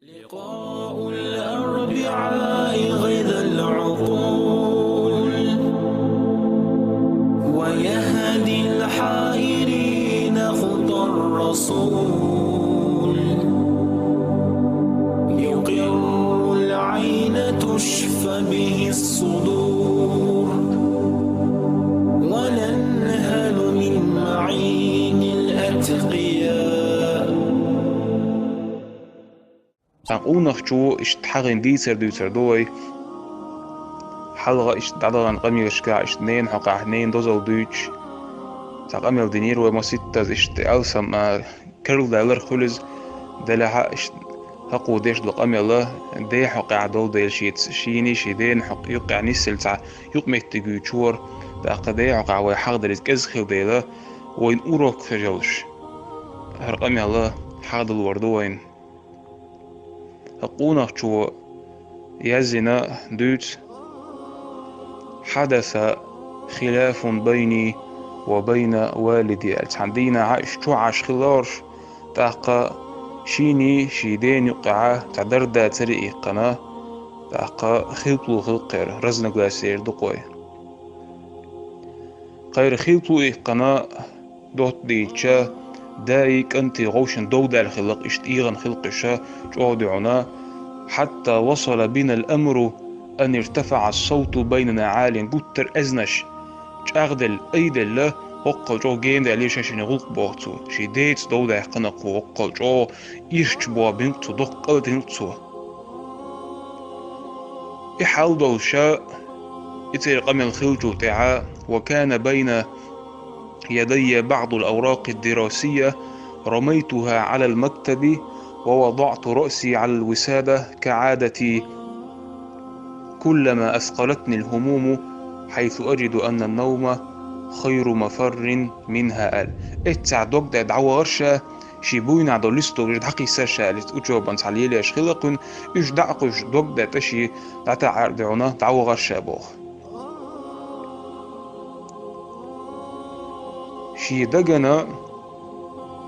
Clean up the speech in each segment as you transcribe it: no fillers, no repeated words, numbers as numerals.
لقاء الأربعاء غيظ العقول ويهدي الحائرين خطى الرسول يقر العين تشفى به الصدور وننهل من معين الأتقياء. أنقونخ جو اشتحغن ديسر دوي حلقة اشتعدغن قمي اشكا اشتنين حقا احنين دوزل دوش تاقامل دينير وما ستة اشتعالسم كرل دالر خلز دلها هقو ديش لقامل دي حقا عدول ديل شيني شيدين حق يقع نسل تاع يقمت تجوشور تاقا دي حقا وي حقدر ازخل ديلا وين اوروك فجلش هرقامي الله حاضر وردوين هقونخ جو يزنا دوت حدث خلاف بيني وبين والدي عندنا عايش شو عاش خلارش تاقا شيني شيدين يقع تعدردا تريقي قناة تاقا خلطلو خلقير رزنا قاسير دقوي قير خلطلو قناة دوت ديتشا دايك انتي غوشن دودا الخلق اشتيغن خلقشا جودعنا حتى وصل بنا الأمر أن ارتفع الصوت بيننا عال بوتر أزنش جاغدل أيدل له وقل جو جيم دا ليش عشان يغلق بوغتو شي ديت دودا يقنقو وقل جو إيش بوا بنتو دق بنتو إحال دوشا إتر قم الخلجو تعا وكان بين يدي بعض الأوراق الدراسية رميتها على المكتب ووضعت رأسي على الوسادة كعادتي كلما أثقلتني الهموم حيث أجد أن النوم خير مفر منها قال اتسع دوك دا دعوة غرشة شيبوين عدو لستو جد حقي سرشة لتأجوب أنت عليلي أشخلقون إش دعقش دوك دا تشي دعتا عردعونا دعوة غرشة بوخ شي دقنا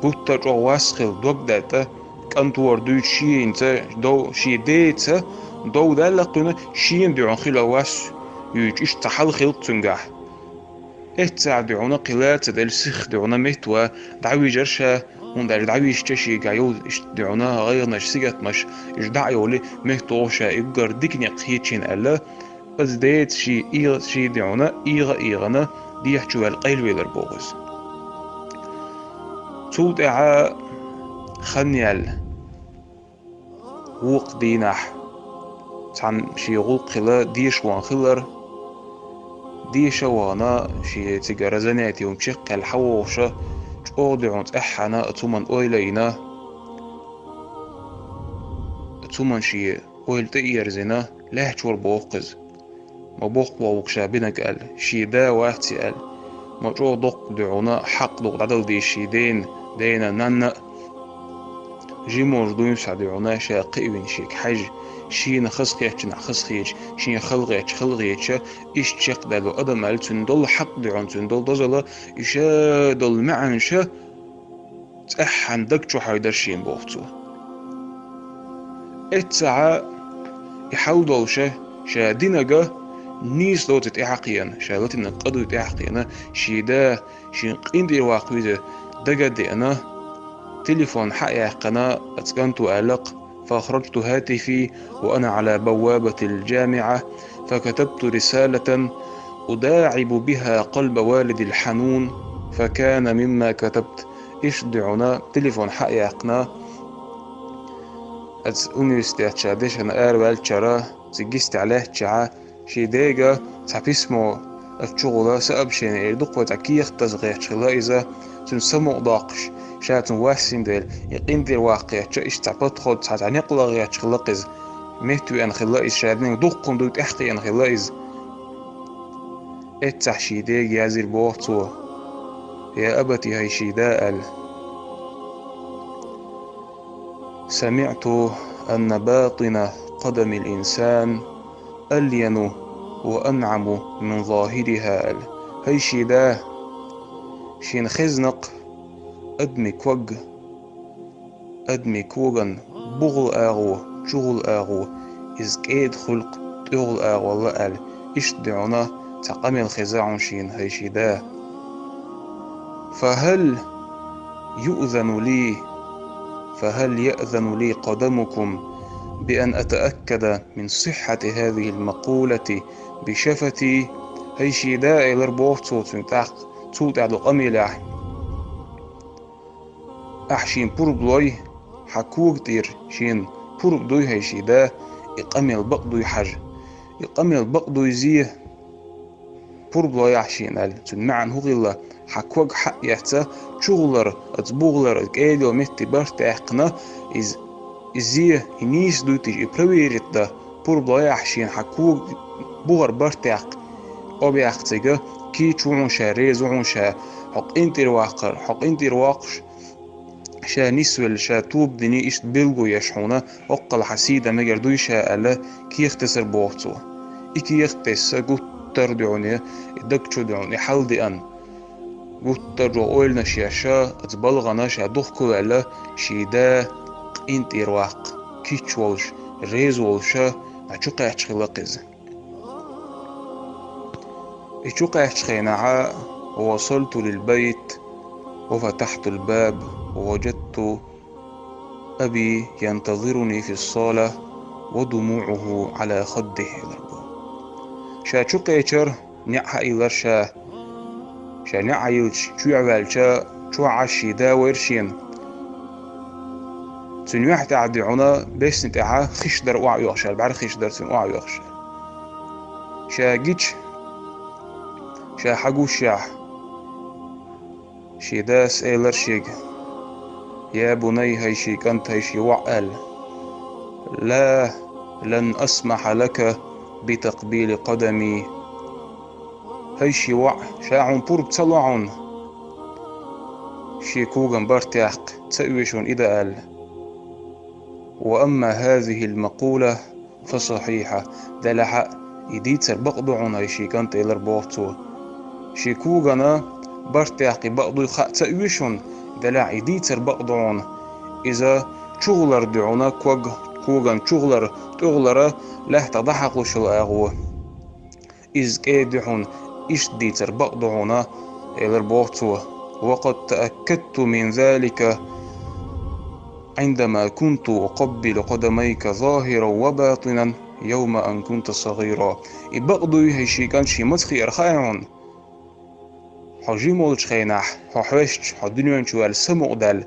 بوتا جو واسخل دوك داتا كانت وردو شي انت دو شي ديتا دو دالقنا شي اندعون خلا واس يجيش تحل خلط تنجح اتسع دعونا قلات دال سخ دعونا ميتوا دعوي جرشا وندار دعوي اشتشي قايو دعونا غير نش سيجات مش اشدعيو لي ميتوشا ايجار ديكني قيتشين الا بس ديت شي ايغ شي دعونا ايغنا دي يحجوا القيل ويلر بوغز تود اعا خنيال وق دينح تان شي غوق خلا ديش وان خلر ديشا وانا شي تجارزاناتي ومشق الحوشة جودعون احنا اتومن اويلينا اتومن شي اويل تيرزنا لا تشور بوقز ما بوق ووقشا بينك قال شي دا واحتي قال ما جو دق دعونا حق دق عدل دي شيدين دينا نانا جي موجودين سعدعونا شاقي وين شيك حج شي نخسقيتش نخسقيتش شي خلقيتش إيش تشق دالو أدم على تندل حق دعون تندل دزلا إيشا دل معنشة تأحن دكتو حيدر شين بوغتو اتسعى يحاول دولشة شا دينجا نيس دو تتعقيان شالت إن قدو تتعقيان شيدا شين قندي واقويدة دقا دي أنا تليفون حقي قناة أتقنت أعلق فأخرجت هاتفي وأنا على بوابة الجامعة فكتبت رسالة أداعب بها قلب والدي الحنون فكان مما كتبت إشدعنا تليفون حقي قناة أونيستي أتشادش أنا والتشرا تجيست عليه تشعا شيديجا تحبسمو الشغلة سأبشين إردق وتعكيخ تزغيح شغلة إذا تنسمو ضاقش شاتن واسين ديل يقين دير واقع شا اشتعبت خود تعني قلغيات شغلقز مهتو ان خلائز شادنين دوقن دوت احقي ان خلائز اتح شيديك يازير بوغتو يا أبتي هاي شيداء سمعت أن باطن قدم الإنسان ألين وأنعم من ظاهرها هاي شيداء شين خزنق أدمي كوغن بغل آغو شغل آغو إز كيد خلق تغل آغو الله قال إشدعنا تقامل خزاع شين هيشدا فهل يأذن لي قدمكم بأن أتأكد من صحة هذه المقولة بشفتي هيشدا إلربوف توت على قميلة أحشين بوربلوي حكوك دير شين بوربدوي هيشدا إقامل بقدوي حج إقامل بقدوي زيه بوربلوي أحشين قال تنمعن هو غلا حكوك حق يحتا شغلر أتبوغلر أتقايدو متي برتاقنا إزيه هنيس دوتيج إبرويرت دا بوربلوي أحشين حكوك بوغر برتاق أبي أختيجا كي تشوعون شا ريزوعون شا حق انتر واقر حق انتر واقش شا نسول شا توب دني إشت بلغو يشحونا أقل حسيدة مجردوي شا ألا كي يختصر بوغتو إكي يختصر قطر دعوني إدكتشو دعوني حل دي أن قطر رؤولنا شاشا أتبلغنا شا دخكو ألا شيدا انتر واق كي تشولش ريزولشا أتشوق يحتخلقز اتشوق يحتخينعا ووصلت للبيت وفتحت الباب ووجدت أبي ينتظرني في الصالة ودموعه على خده شا تشوق يشر نعها إلر شا نعها يلش شو يعوالشا شو عشي دا ويرشين تنوح تعدعونا بس نتعا خشدر وعي يغشال بعد خشدر تنوعي يغشال شا جيتش شا حقو الشاح شيداس ايلر شيق يا بني هيشي كنت هيشي وعقل لا لن أسمح لك بتقبيل قدمي هيشي وع شاعون بورب تلعون شيكوغن برتاق تأويشون إذا قال وأما هذه المقولة فصحيحة دلحق إديتر بقضعون هيشي كنت إيلر بوغتو شيكوغنا برتاقي بقضو يخاق تأويشون دلع إديتر بقضعون إذا شغلر دعونا كوغن شغلر تغلر له تضحقوا شل آغوه إذ كيدحون إش ديتر بقضعونا إلر بوغتو وقد تأكدت من ذلك عندما كنت أقبل قدميك ظاهرا وباطنا يوم أن كنت صغيرا إبقضو هيشي كان شي مدخي أرخايعون حجيمول شخيناح حوشت حدنيون شوال سمو دال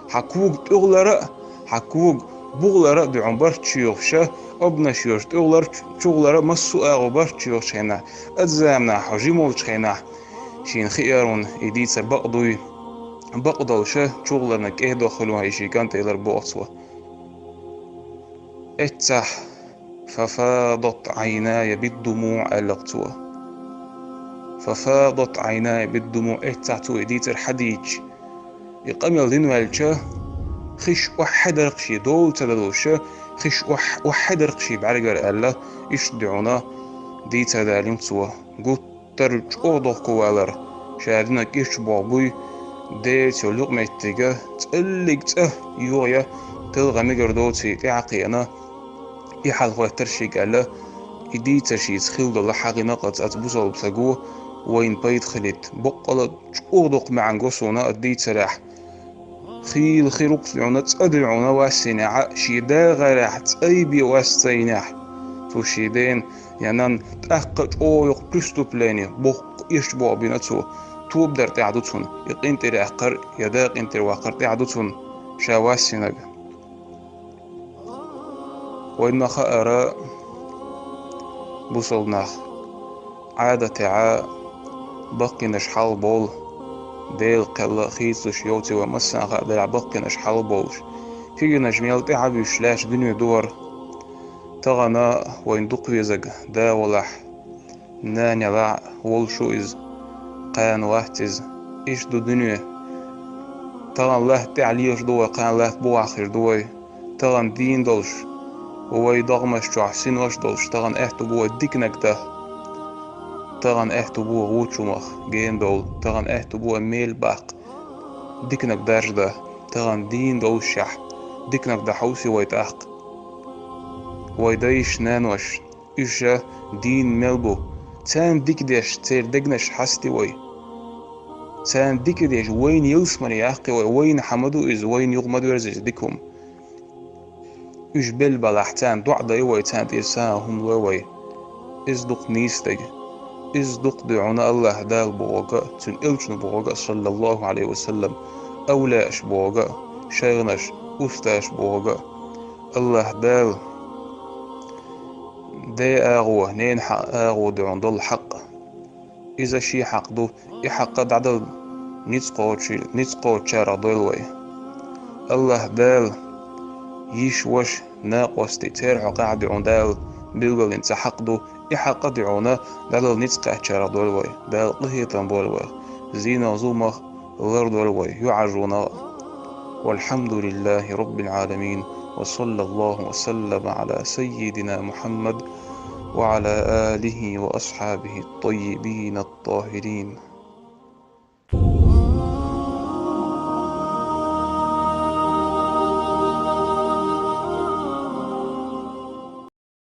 حكوغ تغلر حكوغ بغلر دعون برتشيوخشا أبنا شيوش تغلر مسو آغو برتشيوخشينا أتزامنا حجيمول شخيناح شين خيارون إديتر بقضوي بقضوشا شغلنا كيه داخلو هيشي كانت إلر بوغتوا اتسح ففاضت عيناي بالدموع ألقتوا ففاضت عيناي بالدموع اتسعتو إديتر حديج يقامل دين والجا خش واحد رقشي دول تدلوشا خش واحد رقشي بعرقر ألا يشدعونا ديتا دالين توا قد ترج أوضوخ كوالر شاهدنا كيش بابوي ديت يلوق ميتيجا تقلق يوغيا تلغى مقردوتي تعقينا يحال خواترشي قالا إدي تشي تخيل الله حقي نقط أتبوصل بساقوه وين بيت خليت بقلت أوضوق معن قصونا أدي تراح خيل خيروق لعونا تأدعونا واسيناع شيدا غراح تأيبي واستيناح تو شيدين يانان تأقج أويق بلستو بلاني بق يشبع بناتو توب در تعدوتون يقين تري أقر يداق انتر واقر تعدوتون شاواسيناق وإن خأرا بوصلناخ عادة تعا بقي نشحال بول ديل قلا خيص شيوتي ومسا غادر بقي نشحال بولش في نجميل تعب يشلاش دنيا دور تغنى وين دقوي زق دا ولح ناني لا والشو إز قان واحتز إيش دو دنيا تغن له تعليش دوي قان له بواخر دوي تغن دين دولش ووي دغمش جو حسين وش دولش تغن احتو بوا ديكنك ده تغن احتو بوا غوتشومخ جين دول تغن احتو بوا ميل باق ديكنك دارج ده تغن دين دول شح ديكنك دا حوسي ويتأحق ويدايش نانوش إشا دين ملبو تان ديك ديش تير دقنش حستي وي تان ديك ديش وين يلسمن يحقي وين حمدو إز وين يغمدو يرزج ديكهم إش بالبلحتان دعدا يوي تان تيساهم وي إزدق نيستج إزدق دعونا الله دال بوغا تن إلشن بوغا صلى الله عليه وسلم أولاش بوغا شيغنش أستاش بوغا الله دال دي آغوه نين حق آغو دعون دول حق إذا شي حق دو إحق دعدل نتسقو تشارع دولوي الله دال يش وش ناقوس تيرحو قاعد دعون دال بيلغل انت حق دو إحق دعونا دال نتسقو تشارع دولوي دال قهيطان بولوي زينا زوما غير دولوي يعجونا والحمد لله رب العالمين وصلى الله وسلم على سيدنا محمد وعلى آله وأصحابه الطيبين الطاهرين.